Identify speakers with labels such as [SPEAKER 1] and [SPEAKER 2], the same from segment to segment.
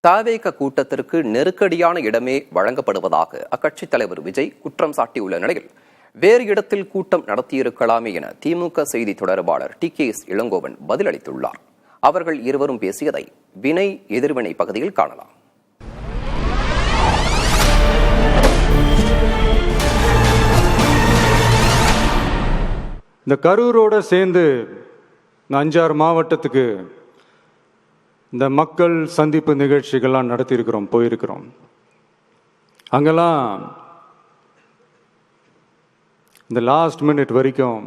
[SPEAKER 1] தாவேக கூட்டத்திற்கு நெருக்கடியான இடமே வழங்கப்படுவதாக அக்கட்சித் தலைவர் விஜய் குற்றம் சாட்டியுள்ள நிலையில் வேறு இடத்தில் கூட்டம் நடத்தியிருக்கலாமே என திமுக செய்தி தொடர்பாளர் TKS இளங்கோவன் பதிலளித்துள்ளார். அவர்கள் இருவரும் பேசியதை வினை எதிர்வினை பகுதியில் காணலாம்.
[SPEAKER 2] இந்த கரூரோட சேர்ந்து 5-6 மாவட்டத்துக்கு இந்த மக்கள் சந்திப்பு நிகழ்ச்சிகள்லாம் நடத்தியிருக்கிறோம், போயிருக்கிறோம். அங்கெல்லாம் இந்த லாஸ்ட் மினிட் வரைக்கும்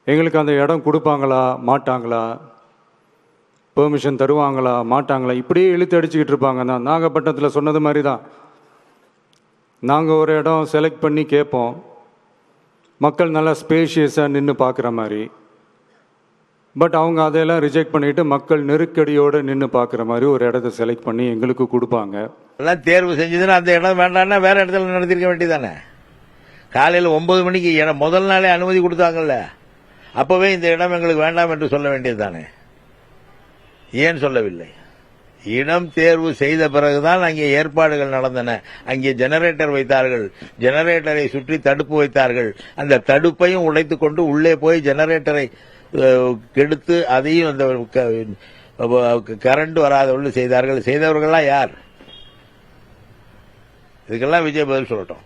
[SPEAKER 2] எங்களுக்கு அந்த இடம் கொடுப்பாங்களா மாட்டாங்களா, பெர்மிஷன் தருவாங்களா மாட்டாங்களா, இப்படியே இழுத்து அடிச்சுக்கிட்டு இருப்பாங்க. தான் நாகப்பட்டினத்தில் சொன்னது மாதிரி தான். நாங்கள் ஒரு இடம் செலக்ட் பண்ணி கேட்போம், மக்கள் நல்லா ஸ்பேஷியஸாக நின்று பார்க்குற மாதிரி. பட் அவங்க அதையெல்லாம் ரிஜெக்ட் பண்ணிட்டு மக்கள் நெருக்கடியோடு நின்று பார்க்குற மாதிரி ஒரு இடத்த செலக்ட் பண்ணி எங்களுக்கு கொடுப்பாங்க.
[SPEAKER 3] எல்லாம் தேர்வு செஞ்சதுன்னா அந்த இடம் வேண்டாம்னா வேற இடத்துல நடத்திருக்க வேண்டியதானே. காலையில் 9 மணிக்கு முதல் நாளே அனுமதி கொடுத்தாங்கல்ல, அப்பவே இந்த இடம் எங்களுக்கு வேண்டாம் என்று சொல்ல வேண்டியது தானே. ஏன் சொல்லவில்லை? இடம் தேர்வு செய்த பிறகுதான் அங்கே ஏற்பாடுகள் நடந்தன. அங்கே ஜெனரேட்டர் வைத்தார்கள், ஜெனரேட்டரை சுற்றி தடுப்பு வைத்தார்கள். அந்த தடுப்பையும் உடைத்துக் கொண்டு உள்ளே போய் ஜெனரேட்டரை கெடுத்து அதையும் அந்த கரண்ட் வராதவர்கள் செய்தார்கள். செய்தவர்கள்லாம் யார்? இதுக்கெல்லாம் விஜய் பதில் சொல்லட்டும்.